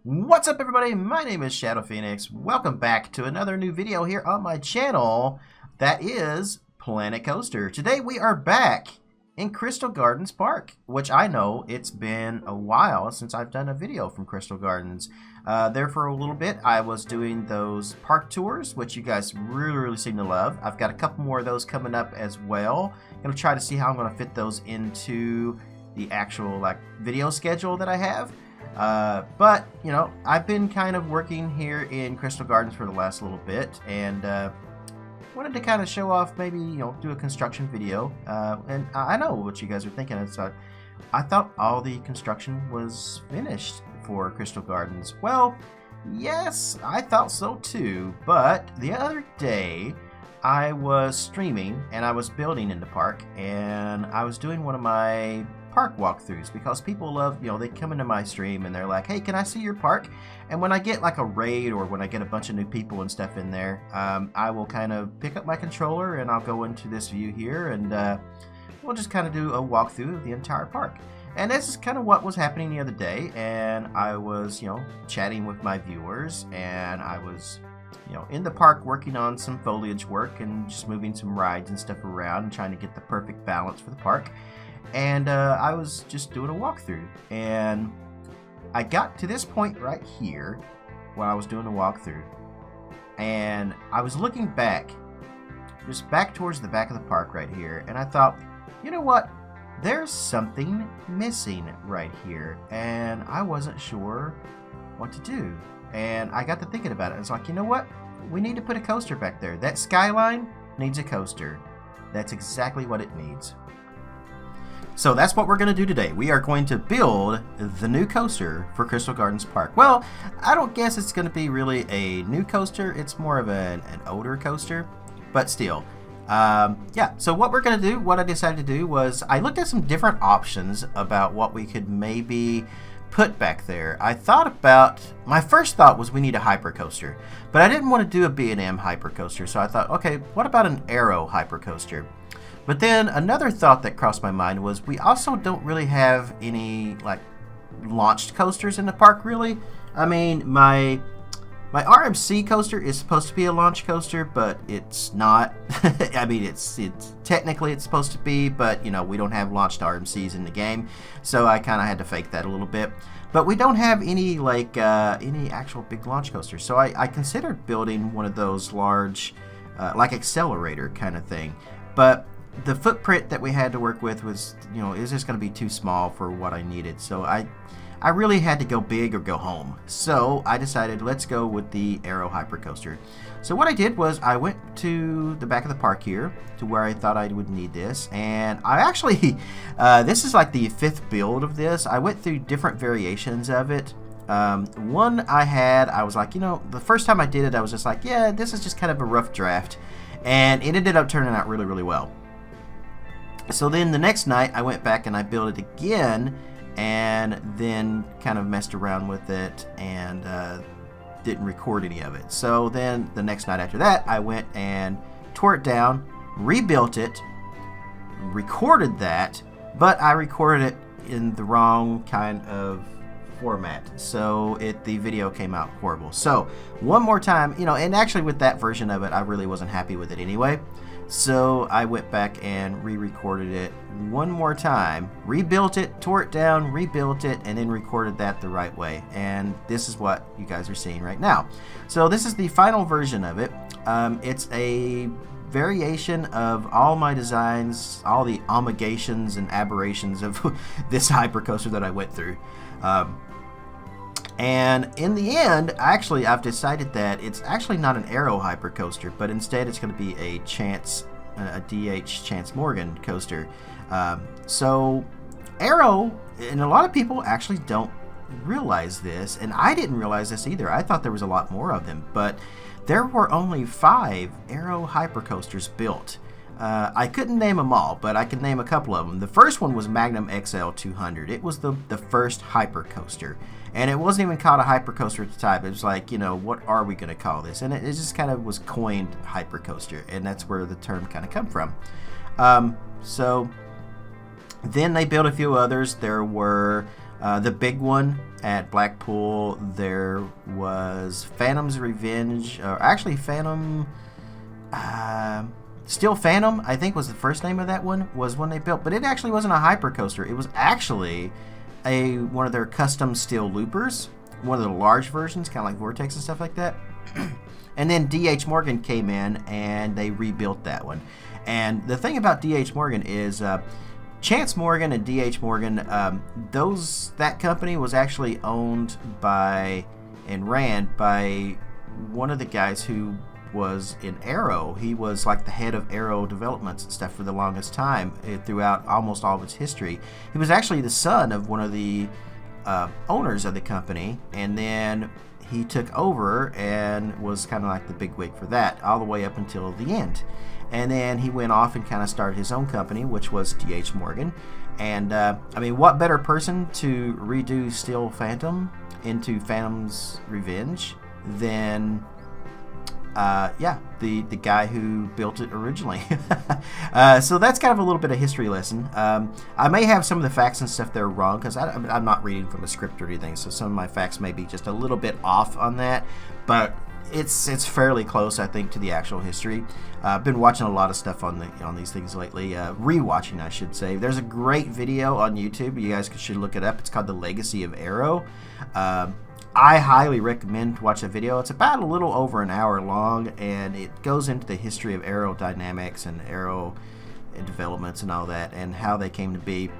What's up, everybody? My name is Shadow Phoenix. Welcome back to another new video here on my channel that is Planet Coaster. Today we are back in Crystal Gardens Park, which I know it's been a while since I've done a video from Crystal Gardens. There for a little bit I was doing those park tours, which you guys really seem to love. I've got a couple more of those coming up as well. I'm going to try to see how I'm going to fit those into the actual video schedule that I have. But, you know, I've been kind of working here in Crystal Gardens for the last little bit, and wanted to kind of show off, maybe, you know, do a construction video. And I know what you guys are thinking. It's I thought all the construction was finished for Crystal Gardens. Well, yes, I thought so too, but the other day I was streaming and I was building in the park, and I was doing one of my park walkthroughs because people love, you know, they come into my stream and they're like, hey, can I see your park? And when I get like a raid or when I get a bunch of new people and stuff in there, I will kind of pick up my controller and I'll go into this view here, and we'll just kind of do a walkthrough of the entire park. And this is kind of what was happening the other day, and I was, you know, chatting with my viewers, and I was, you know, in the park working on some foliage work and just moving some rides and stuff around and trying to get the perfect balance for the park. And I was just doing a walkthrough, and I got to this point right here while I was doing the walkthrough, and I was looking back, just back towards the back of the park right here, and I thought, you know what, there's something missing right here, and I wasn't sure what to do. And I got to thinking about it. It's like, you know what, we need to put a coaster back there. That skyline needs a coaster. That's exactly what it needs. So that's what we're going to do today. We are going to build the new coaster for Crystal Gardens Park. Well, I don't guess it's going to be really a new coaster. It's more of an older coaster, but still. Yeah, so what we're going to do, what I decided to do was I looked at some different options about what we could maybe put back there. I thought about, my first thought was we need a hypercoaster, but I didn't want to do a B&M hypercoaster. So I thought, okay, what about an Arrow hypercoaster? But then another thought that crossed my mind was we also don't really have any like launched coasters in the park, really. I mean, my RMC coaster is supposed to be a launch coaster, but it's not. I mean, it's technically it's supposed to be, but you know, we don't have launched RMCs in the game, so I kind of had to fake that a little bit. But we don't have any like any actual big launch coasters, so I considered building one of those large like accelerator kind of thing, but the footprint that we had to work with was, you know, is just going to be too small for what I needed. So I really had to go big or go home. So I decided, let's go with the Arrow hypercoaster. So what I did was I went to the back of the park here to where I thought I would need this, and I actually this is like the 5th build of this. I went through different variations of it. One I was like, you know, the first time I did it, I was just like, yeah, this is just kind of a rough draft, and it ended up turning out really well. So then the next night I went back and I built it again, and then kind of messed around with it and didn't record any of it. So then the next night after that I went and tore it down, rebuilt it, recorded that, but I recorded it in the wrong kind of format, so the video came out horrible. So one more time, you know, and actually with that version of it I really wasn't happy with it anyway. So I went back and re-recorded it one more time, rebuilt it, tore it down, rebuilt it, and then recorded that the right way. And this is what you guys are seeing right now. So this is the final version of it. It's a variation of all my designs, all the omegations and aberrations of this hypercoaster that I went through. And in the end, actually, I've decided that it's actually not an Arrow hypercoaster, but instead it's going to be a DH Chance Morgan coaster. So Arrow, and a lot of people actually don't realize this, and I didn't realize this either. I thought there was a lot more of them, but there were only 5 Arrow hypercoasters built. I couldn't name them all, but I could name a couple of them. The first one was Magnum XL 200. It was the first hypercoaster, and it wasn't even called a hypercoaster at the time. It was like, you know, what are we going to call this? And it just kind of was coined hypercoaster, and that's where the term kind of come from. So then they built a few others. There were The big one at Blackpool, there was Phantom's Revenge, or actually Phantom, Steel Phantom, I think was the first name of that one, was one they built. But it actually wasn't a hyper coaster. It was actually one of their custom steel loopers, one of the large versions, kind of like Vortex and stuff like that. And then D.H. Morgan came in and they rebuilt that one. And the thing about D.H. Morgan is Chance Morgan and D.H. Morgan, that company was actually owned by and ran by one of the guys who was in Aero. He was like the head of Aero developments and stuff for the longest time throughout almost all of its history. He was actually the son of one of the owners of the company, and then he took over and was kind of like the bigwig for that all the way up until the end. And then he went off and kind of started his own company, which was D.H. Morgan. And I mean, what better person to redo Steel Phantom into Phantom's Revenge than the guy who built it originally. So that's kind of a little bit of history lesson. I may have some of the facts and stuff that are wrong because I'm not reading from a script or anything, so some of my facts may be just a little bit off on that, but it's fairly close, I think, to the actual history. I've been watching a lot of stuff on these things lately, rewatching, I should say. There's a great video on YouTube. You guys should look it up. It's called The Legacy of Aero. I highly recommend to watch the video. It's about a little over an hour long, and it goes into the history of aerodynamics and aero developments and all that, and how they came to be,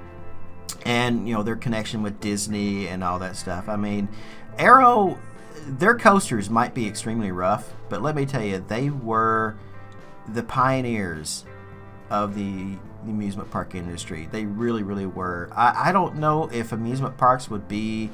and their connection with Disney and all that stuff. I mean, Aero, their coasters might be extremely rough, but let me tell you, they were the pioneers of the amusement park industry. They really, really were. I don't know if amusement parks would be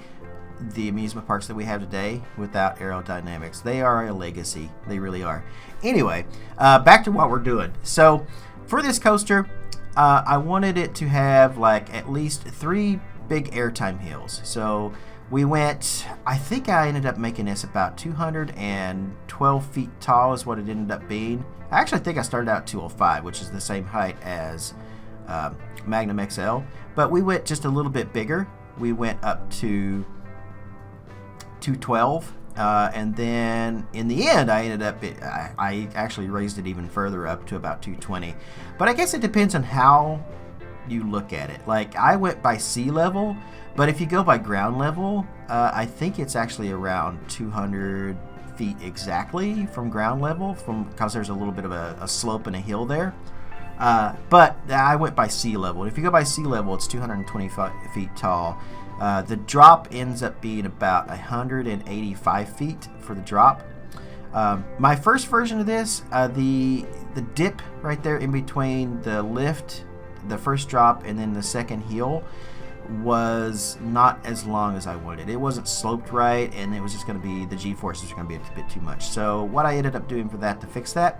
the amusement parks that we have today without aerodynamics. They are a legacy. They really are. Anyway, back to what we're doing. So for this coaster, I wanted it to have like at least 3 big airtime hills. So we went, I think I ended up making this about 212 feet tall is what it ended up being. I actually think I started out at 205, which is the same height as Magnum XL, but we went just a little bit bigger. We went up to 212, and then in the end I ended up I actually raised it even further up to about 220. But I guess it depends on how you look at it. Like, I went by sea level, but if you go by ground level, I think it's actually around 200 feet exactly from ground level, because there's a little bit of a slope and a hill there. But I went by sea level. If you go by sea level, it's 225 feet tall. The drop ends up being about 185 feet for the drop. My first version of this, the dip right there in between the lift, the first drop, and then the second hill was not as long as I wanted. It wasn't sloped right, and it was just going to be, the G-forces were going to be a bit too much. So what I ended up doing for that to fix that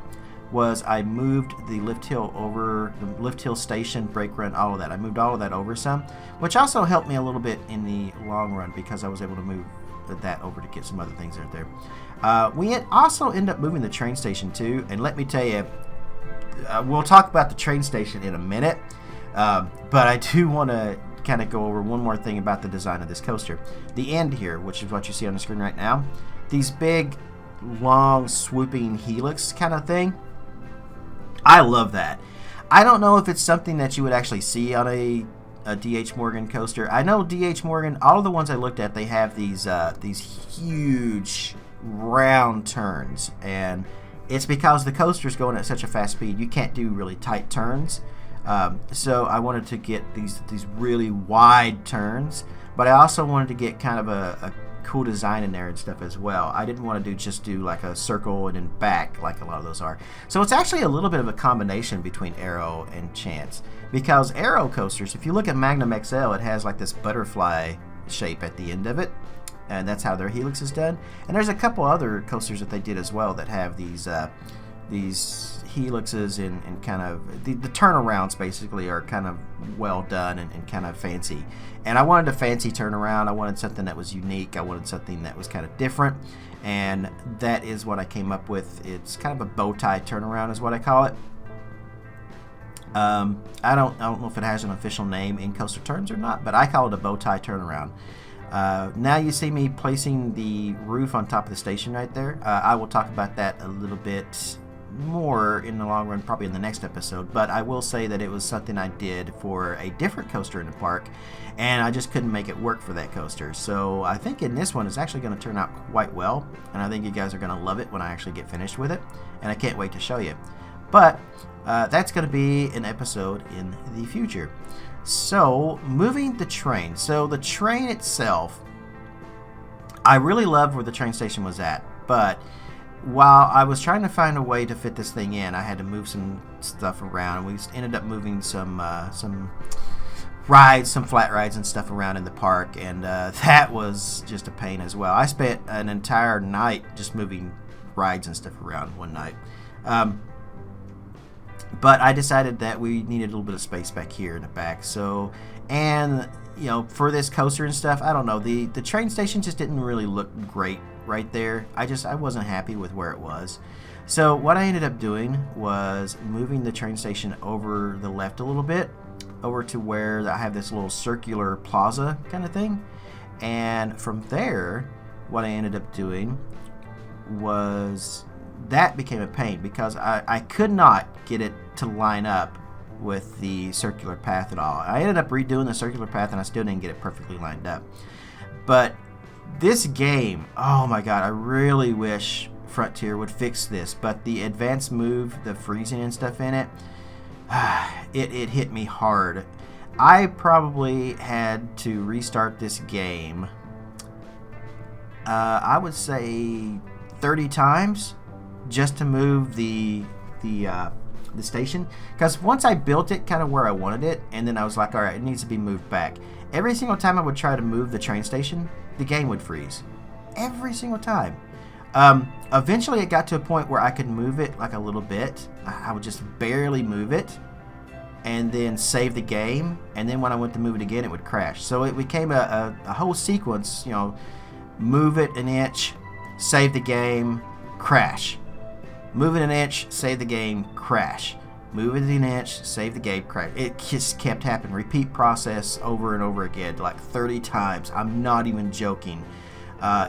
was I moved the lift hill over, the lift hill station, brake run, all of that. I moved all of that over some, which also helped me a little bit in the long run because I was able to move that over to get some other things out there. We also end up moving the train station too, and let me tell you, we'll talk about the train station in a minute, but I do want to kind of go over one more thing about the design of this coaster. The end here, which is what you see on the screen right now, these big, long, swooping helix kind of thing, I love that. I don't know if it's something that you would actually see on a D.H. Morgan coaster. I know D.H. Morgan, all of the ones I looked at, they have these huge round turns, and it's because the coaster's going at such a fast speed, you can't do really tight turns. So I wanted to get these really wide turns, but I also wanted to get kind of a cool design in there and stuff as well. I didn't want to just do like a circle and then back like a lot of those are. So it's actually a little bit of a combination between Aero and Chance, because Aero coasters, if you look at Magnum XL, it has like this butterfly shape at the end of it, and that's how their helix is done. And there's a couple other coasters that they did as well that have these helixes and kind of the turnarounds basically are kind of well done and kind of fancy. And I wanted a fancy turnaround. I wanted something that was unique. I wanted something that was kind of different, and that is what I came up with. It's kind of a bow tie turnaround is what I call it. I don't know if it has an official name in coaster terms or not, but I call it a bow tie turnaround. Now you see me placing the roof on top of the station right there. I will talk about that a little bit more in the long run, probably in the next episode, but I will say that it was something I did for a different coaster in the park, and I just couldn't make it work for that coaster. So I think in this one it's actually going to turn out quite well, and I think you guys are going to love it when I actually get finished with it, and I can't wait to show you. But that's going to be an episode in the future. So moving the train. So the train itself, I really loved where the train station was at, but while I was trying to find a way to fit this thing in, I had to move some stuff around. We ended up moving some rides, some flat rides and stuff around in the park, and that was just a pain as well. I spent an entire night just moving rides and stuff around one night. But I decided that we needed a little bit of space back here in the back. So, and you know, for this coaster and stuff, I don't know, the train station just didn't really look great right there. I wasn't happy with where it was. So what I ended up doing was moving the train station over the left a little bit, over to where I have this little circular plaza kind of thing. And from there, what I ended up doing was, that became a pain because I could not get it to line up with the circular path at all. I ended up redoing the circular path and I still didn't get it perfectly lined up. But this game, oh my god, I really wish Frontier would fix this, but the advanced move, the freezing and stuff in it, it hit me hard. I probably had to restart this game, I would say 30 times just to move the station, because once I built it kind of where I wanted it, and then I was like, alright, it needs to be moved back. Every single time I would try to move the train station, the game would freeze. Every single time. Eventually it got to a point where I could move it like a little bit. I would just barely move it and then save the game, and then when I went to move it again, it would crash. So it became a whole sequence, you know, move it an inch, save the game, crash. Move it an inch, save the game, crash. Move it an inch, save the game, crash. It just kept happening. Repeat process over and over again, like 30 times. I'm not even joking.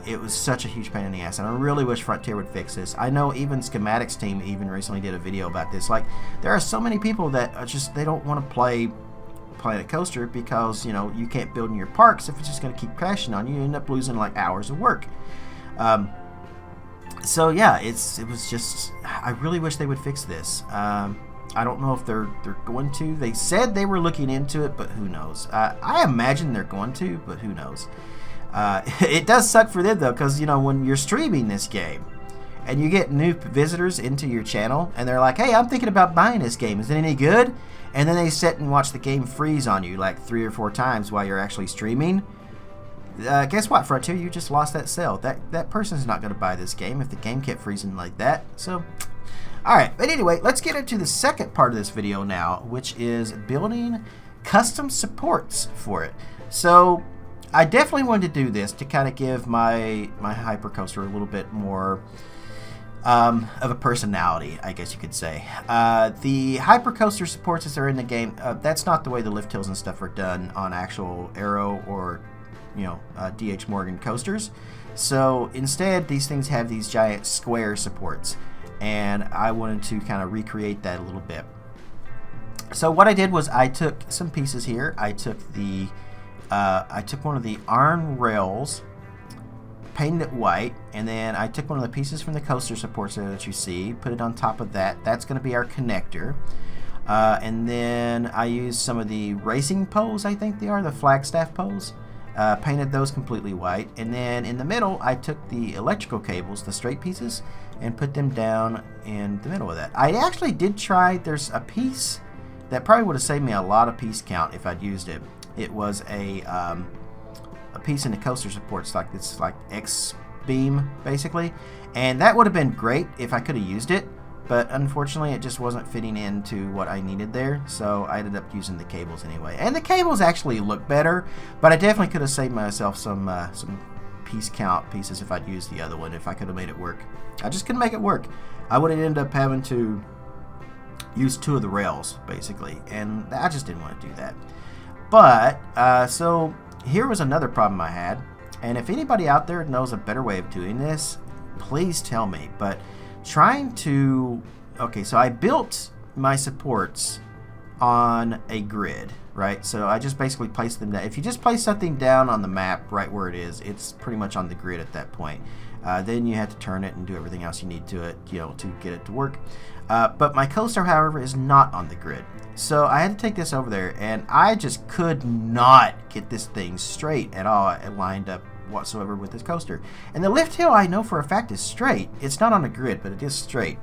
It was such a huge pain in the ass, and I really wish Frontier would fix this. I know even Schematics team even recently did a video about this. Like, there are so many people that are just, they don't want to play Planet Coaster because, you know, you can't build in your parks. If it's just going to keep crashing on you, you end up losing like hours of work. So yeah, it was just, I really wish they would fix this. I don't know if they're going to. They said they were looking into it, but who knows? I imagine they're going to, but who knows? It does suck for them though, because you know, when you're streaming this game and you get new visitors into your channel and they're like, hey, I'm thinking about buying this game, is it any good? And then they sit and watch the game freeze on you like 3 or 4 times while you're actually streaming. Guess what, Frontier? You just lost that sale. That person's not going to buy this game if the game kept freezing like that. So, alright. But anyway, let's get into the second part of this video now, which is building custom supports for it. So, I definitely wanted to do this to kind of give my hypercoaster a little bit more of a personality, I guess you could say. The hypercoaster supports that are in the game, that's not the way the lift hills and stuff are done on actual Aero or, you know, DH Morgan coasters. So instead, these things have these giant square supports, and I wanted to kind of recreate that a little bit. So what I did was I took some pieces here. I took one of the arm rails, painted it white, and then I took one of the pieces from the coaster supports there that you see, put it on top of that. That's going to be our connector. And then I used some of the racing poles, I think they are, the Flagstaff poles. Painted those completely white, and then in the middle I took the electrical cables, the straight pieces, and put them down in the middle of that. I actually did try, there's a piece that probably would have saved me a lot of piece count if I'd used it. It was a piece in the coaster supports, like this, like X beam basically, and that would have been great if I could have used it, but unfortunately it just wasn't fitting into what I needed there, so I ended up using the cables anyway. And the cables actually look better, but I definitely could have saved myself some piece count pieces if I'd used the other one, if I could have made it work. I just couldn't make it work. I would have ended up having to use 2 of the rails basically, and I just didn't want to do that. But so here was another problem I had, and if anybody out there knows a better way of doing this, please tell me. But trying to, okay, so I built my supports on a grid, right? So I just basically placed them down. If you just place something down on the map right where it is, it's pretty much on the grid at that point. Then you have to turn it and do everything else you need to it, you know, to get it to work. But my coaster, however, is not on the grid. So I had to take this over there, and I just could not get this thing straight at all. It lined up whatsoever with this coaster. And the lift hill, I know for a fact, is straight. It's not on the grid, but it is straight.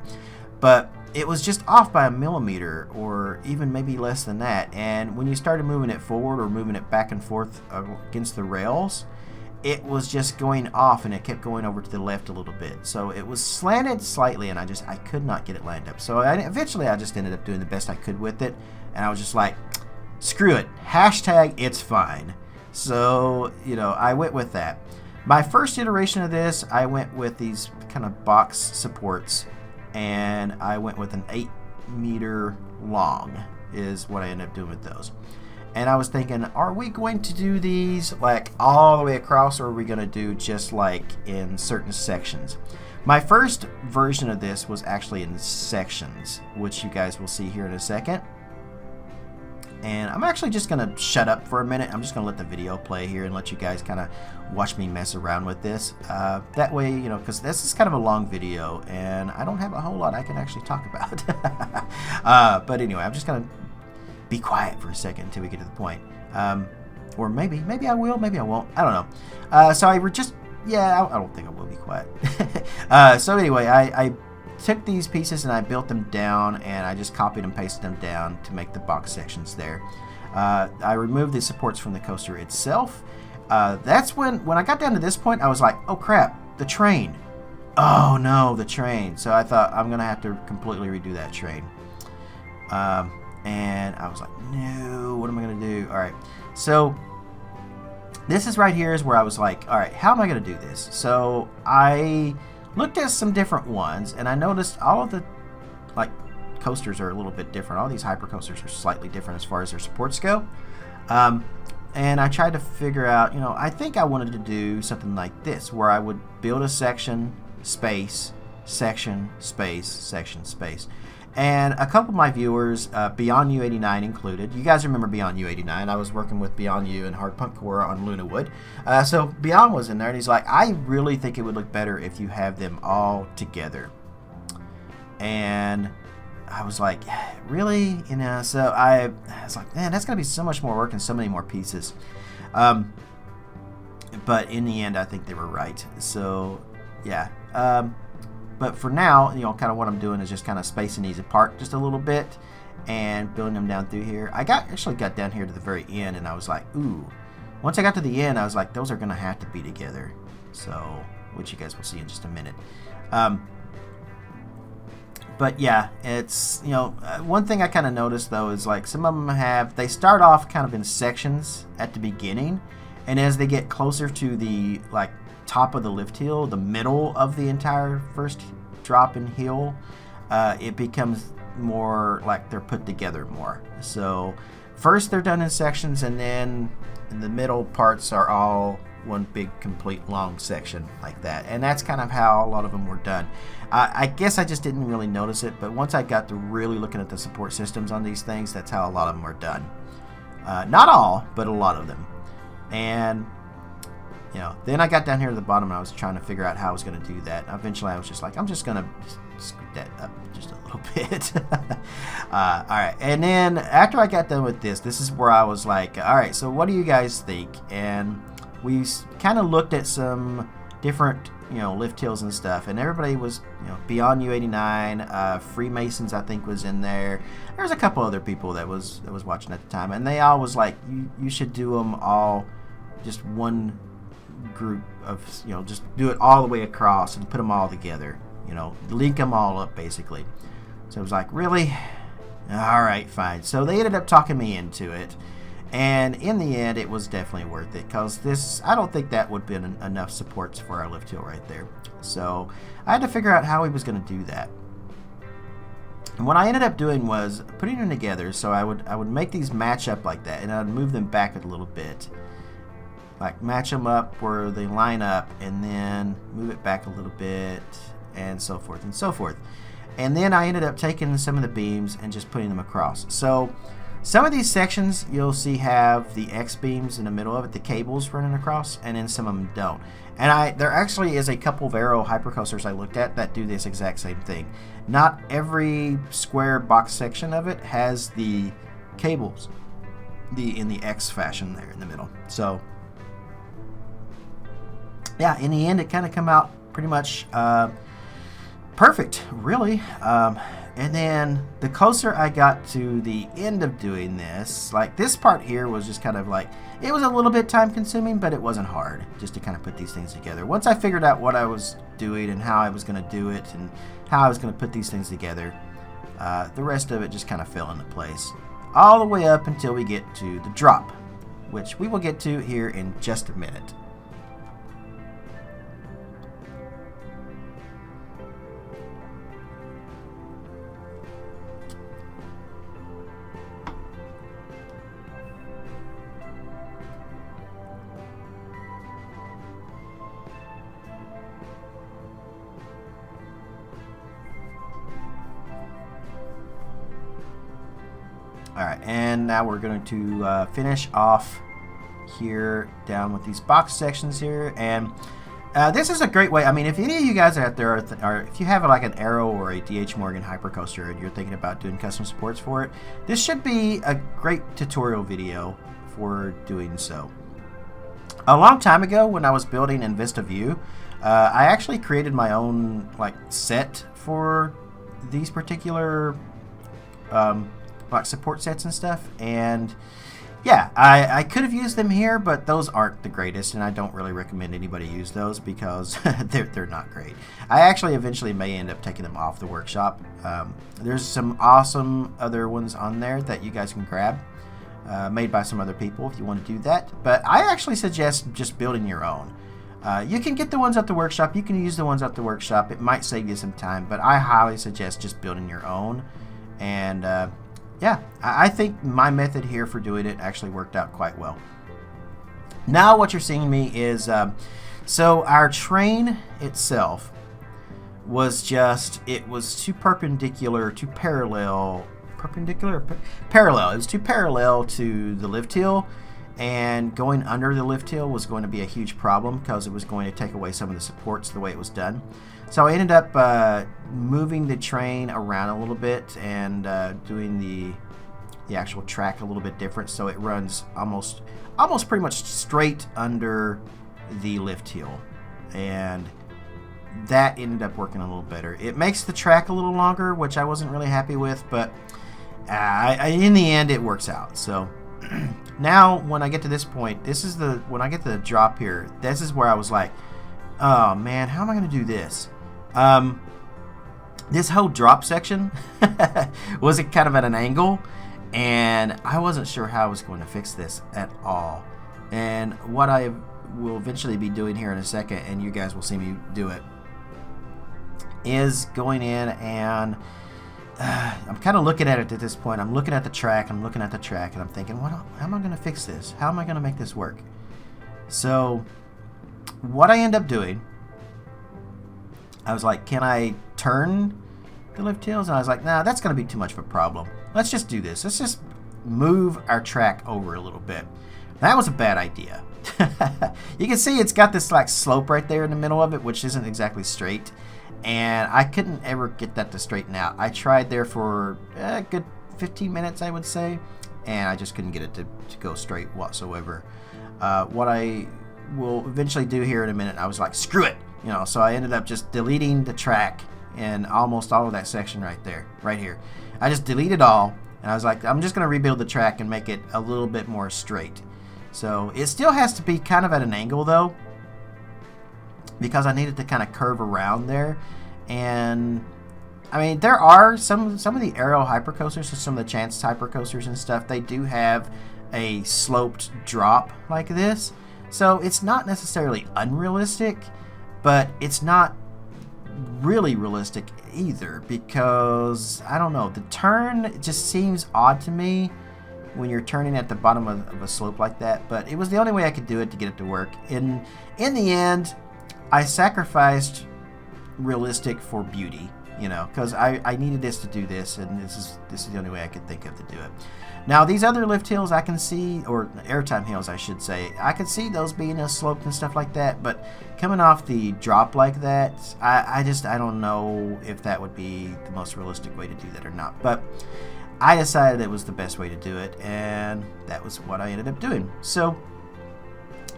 But it was just off by a millimeter, or even maybe less than that. And when you started moving it forward or moving it back and forth against the rails, it was just going off, and it kept going over to the left a little bit. So it was slanted slightly, and I could not get it lined up. So eventually I just ended up doing the best I could with it, and I was just like, screw it, hashtag it's fine. So, you know, I went with that. My first iteration of this, I went with these kind of box supports, and I went with an 8-meter long is what I ended up doing with those. And I was thinking, are we going to do these like all the way across, or are we going to do just like in certain sections? My first version of this was actually in sections, which you guys will see here in a second. And I'm actually just going to shut up for a minute. I'm just going to let the video play here and let you guys kind of watch me mess around with this. That way, you know, because this is kind of a long video, and I don't have a whole lot I can actually talk about. But anyway, I'm just going to be quiet for a second until we get to the point. Or maybe I will, maybe I won't. I don't know. So I just, yeah, I don't think I will be quiet. So anyway, I took these pieces and I built them down, and I just copied and pasted them down to make the box sections there. I removed the supports from the coaster itself. That's when I got down to this point, I was like, oh crap, the train. Oh no, the train. So I thought I'm gonna have to completely redo that train. And I was like, no, what am I going to do? All right, so this is right here is where I was like, all right, how am I going to do this? So I looked at some different ones, and I noticed all of the like coasters are a little bit different. All these hyper coasters are slightly different as far as their supports go. And I tried to figure out, you know, I think I wanted to do something like this, where I would build a section, space, section, space, section, space. And a couple of my viewers, Beyond U89 included. You guys remember Beyond U89. I was working with Beyond U and Hard Punk Core on Lunawood. So Beyond was in there, and he's like, I really think it would look better if you have them all together. And I was like, really? You know, so I was like, man, that's going to be so much more work and so many more pieces. But in the end, I think they were right. So, yeah. But for now, you know, kind of what I'm doing is just kind of spacing these apart just a little bit and building them down through here. I actually got down here to the very end, and I was like, ooh. Once I got to the end, I was like, those are going to have to be together. So, which you guys will see in just a minute. But yeah, it's, you know, one thing I kind of noticed though is like some of them they start off kind of in sections at the beginning, and as they get closer to the like top of the lift hill, the middle of the entire first drop in hill, it becomes more like they're put together more. So first they're done in sections, and then in the middle parts are all one big complete long section like that, and that's kind of how a lot of them were done. I guess I just didn't really notice it, but once I got to really looking at the support systems on these things, that's how a lot of them are done. Not all, but a lot of them. And you know, then I got down here to the bottom, and I was trying to figure out how I was going to do that. Eventually I was just like, I'm just going to scoot that up just a little bit. All right, and then after I got done with this is where I was like, all right, so what do you guys think? And we kind of looked at some different, you know, lift hills and stuff, and everybody was, you know, Beyond U89, Freemasons I think was in there. There was a couple other people that was watching at the time, and they all was like, you should do them all just one group of, you know, just do it all the way across and put them all together, you know, link them all up basically. So I was like, really? All right, fine. So they ended up talking me into it. And in the end, it was definitely worth it, because this, I don't think that would have been enough supports for our lift hill right there. So I had to figure out how he was going to do that. And what I ended up doing was putting them together. So I would make these match up like that, and I'd move them back a little bit, like match them up where they line up, and then move it back a little bit, and so forth and so forth. And then I ended up taking some of the beams and just putting them across. So some of these sections you'll see have the X beams in the middle of it, the cables running across, and then some of them don't. And there actually is a couple of aero hypercoasters I looked at that do this exact same thing. Not every square box section of it has the cables in the X fashion there in the middle. So yeah, in the end it kind of come out pretty much perfect, really. And then the closer I got to the end of doing this, like this part here was just kind of like, it was a little bit time consuming, but it wasn't hard just to kind of put these things together. Once I figured out what I was doing and how I was going to do it and how I was going to put these things together, the rest of it just kind of fell into place. All the way up until we get to the drop, which we will get to here in just a minute. Alright, and now we're going to finish off here down with these box sections here. And this is a great way. I mean, if any of you guys out there are if you have like an Aero or a DH Morgan hypercoaster and you're thinking about doing custom supports for it, this should be a great tutorial video for doing so. A long time ago when I was building in Vista View, I actually created my own like set for these particular like support sets and stuff, and yeah, I could have used them here, but those aren't the greatest, and I don't really recommend anybody use those because they're not great. I actually eventually may end up taking them off the workshop. There's some awesome other ones on there that you guys can grab, made by some other people if you want to do that, but I actually suggest just building your own. You can get the ones at the workshop, you can use the ones at the workshop, it might save you some time, but I highly suggest just building your own. And yeah, I think my method here for doing it actually worked out quite well. Now what you're seeing me is, so our train itself was just, it was too perpendicular, too parallel, parallel. It was too parallel to the lift hill, and going under the lift hill was going to be a huge problem because it was going to take away some of the supports the way it was done. So I ended up moving the train around a little bit and doing the actual track a little bit different, so it runs almost pretty much straight under the lift hill, and that ended up working a little better. It makes the track a little longer, which I wasn't really happy with, but in the end it works out. So now when I get to this point, when I get to the drop here, this is where I was like, oh man, how am I going to do this? This whole drop section was kind of at an angle, and I wasn't sure how I was going to fix this at all. And what I will eventually be doing here in a second, and you guys will see me do it, is going in and I'm kind of looking at it at this point. I'm looking at the track, and I'm thinking, how am I going to fix this? How am I going to make this work? So what I end up doing, I was like, can I turn the lift hills? And I was like, nah, that's going to be too much of a problem. Let's just do this. Let's just move our track over a little bit. That was a bad idea. You can see it's got this like slope right there in the middle of it, which isn't exactly straight. And I couldn't ever get that to straighten out. I tried there for a good 15 minutes, I would say, and I just couldn't get it to go straight whatsoever. What I will eventually do here in a minute, I was like, screw it! So I ended up just deleting the track and almost all of that section right here. I just deleted all, and I was like, I'm just going to rebuild the track and make it a little bit more straight. So it still has to be kind of at an angle though, because I needed to kind of curve around there. And I mean, there are some of the Aero hypercoasters and some of the Chance hypercoasters and stuff, they do have a sloped drop like this. So it's not necessarily unrealistic, but it's not really realistic either, because I don't know, the turn just seems odd to me when you're turning at the bottom of a slope like that, but it was the only way I could do it to get it to work. In the end, I sacrificed realistic for beauty, you know, because I needed this to do this, and this is the only way I could think of to do it. Now these other lift hills I can see, or airtime hills I should say, I could see those being a slope and stuff like that, but coming off the drop like that, I don't know if that would be the most realistic way to do that or not. But I decided it was the best way to do it, and that was what I ended up doing. So,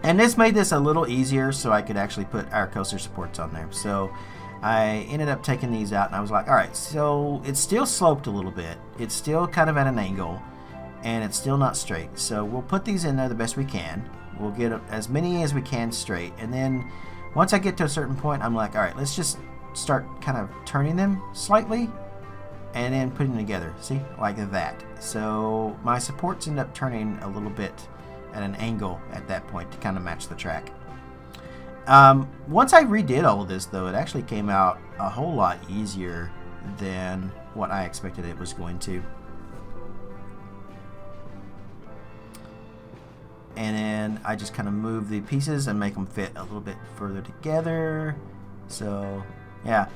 and this made this a little easier so I could actually put our coaster supports on there. So I ended up taking these out, and I was like, alright, so it's still sloped a little bit. It's still kind of at an angle, and it's still not straight. So we'll put these in there the best we can. We'll get as many as we can straight, and then once I get to a certain point, I'm like, alright, let's just start kind of turning them slightly and then putting them together. See, like that. So my supports end up turning a little bit at an angle at that point to kind of match the track. Once I redid all of this, though, it actually came out a whole lot easier than what I expected it was going to. And then I just kind of move the pieces and make them fit a little bit further together. So yeah,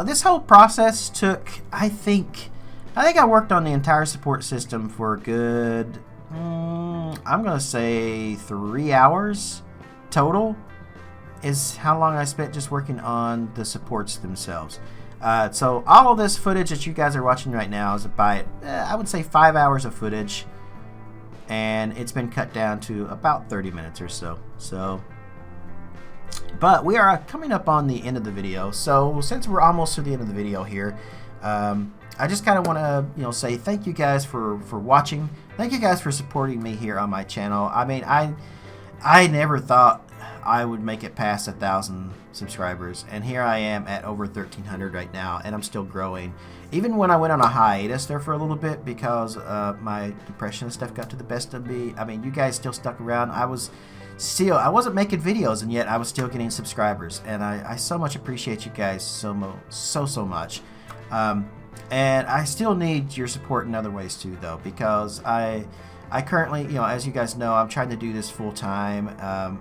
this whole process took, I think I worked on the entire support system for a good, I'm gonna say 3 hours total is how long I spent just working on the supports themselves. So all of this footage that you guys are watching right now is about, I would say 5 hours of footage, and it's been cut down to about 30 minutes or so. But we are coming up on the end of the video, so since we're almost to the end of the video here, I just kind of want to say thank you guys for watching. Thank you guys for supporting me here on my channel. I mean, I never thought I would make it past 1,000 subscribers, and here I am at over 1,300 right now, and I'm still growing. Even when I went on a hiatus there for a little bit because my depression and stuff got to the best of me, I mean, you guys still stuck around. I wasn't making videos, and yet I was still getting subscribers, and I so much appreciate you guys so much. And I still need your support in other ways too, though, because I currently, as you guys know, I'm trying to do this full time,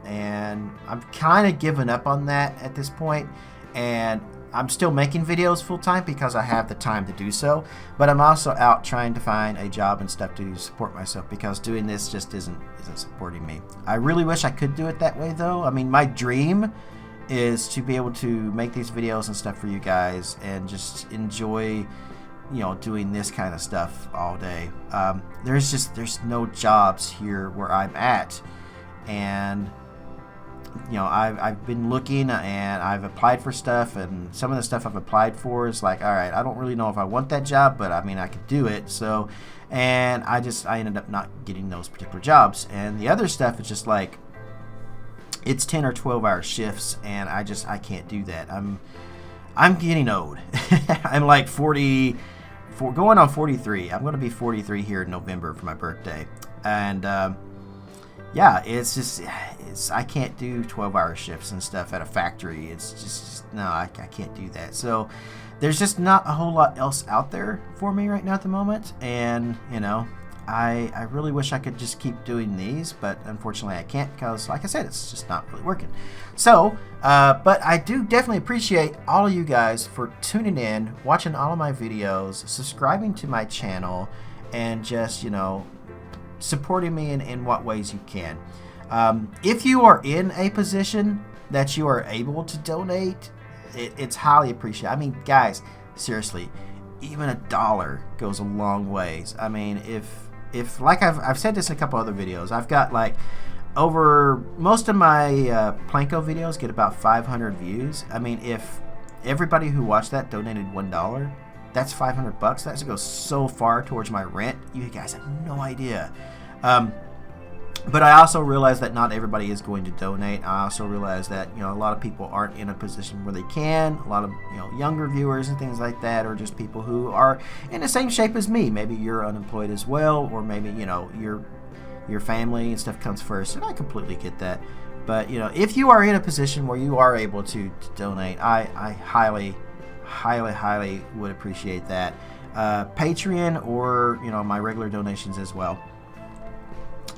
and I'm kind of giving up on that at this point, and I'm still making videos full time because I have the time to do so, but I'm also out trying to find a job and stuff to support myself, because doing this just isn't supporting me. I really wish I could do it that way, though. I mean, my dream is to be able to make these videos and stuff for you guys and just enjoy doing this kind of stuff all day. There's no jobs here where I'm at, and I've been looking and I've applied for stuff, and some of the stuff I've applied for is like, all right, I don't really know if I want that job, but I mean, I could do it. So, and I ended up not getting those particular jobs, and the other stuff is just like, it's 10 or 12 hour shifts, and I can't do that. I'm getting old. I'm like 44, going on 43. I'm going to be 43 here in November for my birthday. And yeah, I can't do 12-hour shifts and stuff at a factory. It's just no, I can't do that. So there's just not a whole lot else out there for me right now at the moment. And I really wish I could just keep doing these, but unfortunately I can't, because like I said, it's just not really working. So but I do definitely appreciate all of you guys for tuning in, watching all of my videos, subscribing to my channel, and just supporting me in what ways you can. If you are in a position that you are able to donate, it's highly appreciated. I mean, guys, seriously, even $1 goes a long ways. I mean, if like I've said this in a couple other videos, I've got like most of my Planko videos get about 500 views. I mean, if everybody who watched that donated $1, that's $500. That goes so far towards my rent. You guys have no idea. But I also realize that not everybody is going to donate. I also realize that a lot of people aren't in a position where they can. A lot of younger viewers and things like that, or just people who are in the same shape as me. Maybe you're unemployed as well, or maybe your family and stuff comes first, and I completely get that. But if you are in a position where you are able to donate, I highly highly would appreciate that. Patreon or, you know, my regular donations as well.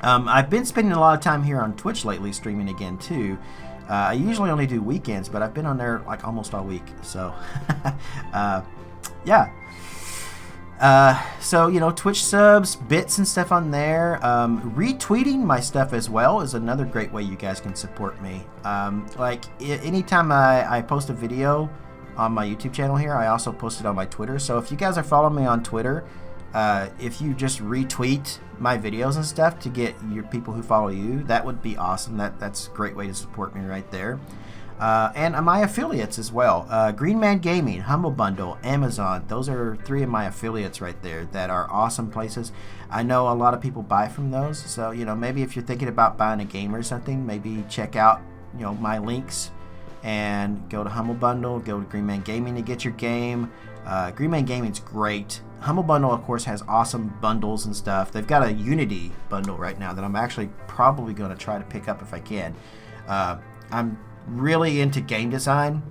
I've been spending a lot of time here on Twitch lately, streaming again too. I usually only do weekends, but I've been on there like almost all week. So, yeah. So, you know, Twitch subs, bits and stuff on there. Retweeting my stuff as well is another great way you guys can support me. Like, anytime I post a video on my YouTube channel here, I also post it on my Twitter. So if you guys are following me on Twitter, if you just retweet my videos and stuff to get your people who follow you, that would be awesome. That's a great way to support me right there. And my affiliates as well. Greenman Gaming, Humble Bundle, Amazon. Those are 3 of my affiliates right there that are awesome places. I know a lot of people buy from those. So, you know, maybe if you're thinking about buying a game or something, maybe check out, you know, my links and go to Humble Bundle, go to Greenman Gaming to get your game. Greenman Gaming's great. Humble Bundle, of course, has awesome bundles and stuff. They've got a Unity bundle right now that I'm actually probably going to try to pick up if I can. I'm really into game design,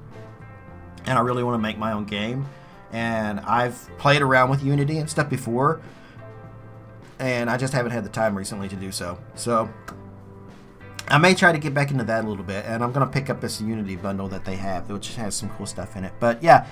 and I really want to make my own game. And I've played around with Unity and stuff before, and I just haven't had the time recently to do so. So I may try to get back into that a little bit, and I'm going to pick up this Unity bundle that they have, which has some cool stuff in it. But yeah,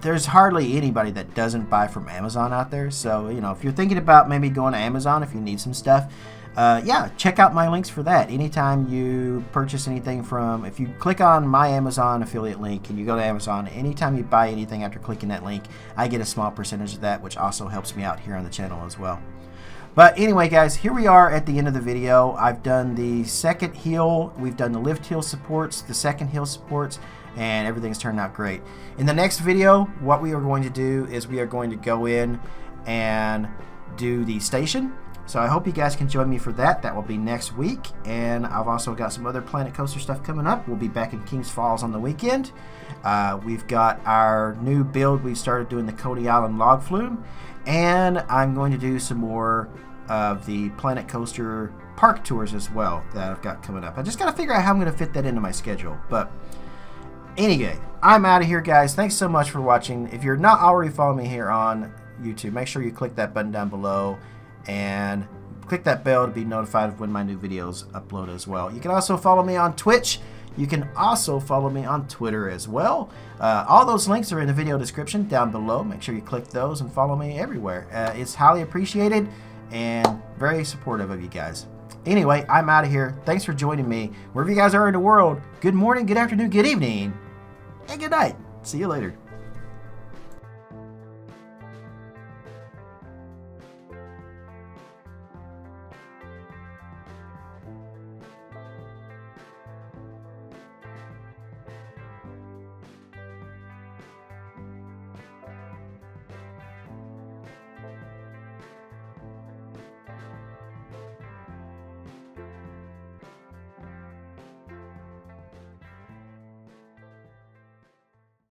there's hardly anybody that doesn't buy from Amazon out there. So, you know, if you're thinking about maybe going to Amazon if you need some stuff, yeah, check out my links for that. Anytime you purchase anything from, if you click on my Amazon affiliate link and you go to Amazon, anytime you buy anything after clicking that link, I get a small percentage of that, which also helps me out here on the channel as well. But anyway, guys, here we are at the end of the video. I've done the second heal, we've done the lift heal supports, the second heal supports, and everything's turned out great. In the next video, what we are going to do is we are going to go in and do the station. So I hope you guys can join me for that. That will be next week. And I've also got some other Planet Coaster stuff coming up. We'll be back in Kings Falls on the weekend. We've got our new build. We started doing the Coney Island log flume. And I'm going to do some more of the Planet Coaster park tours as well that I've got coming up. I just got to figure out how I'm going to fit that into my schedule. But anyway, I'm out of here, guys. Thanks so much for watching. If you're not already following me here on YouTube, make sure you click that button down below and click that bell to be notified of when my new videos upload as well. You can also follow me on Twitch. You can also follow me on Twitter as well. All those links are in the video description down below. Make sure you click those and follow me everywhere. It's highly appreciated and very supportive of you guys. Anyway, I'm out of here. Thanks for joining me. Wherever you guys are in the world, good morning, good afternoon, good evening, and good night. See you later.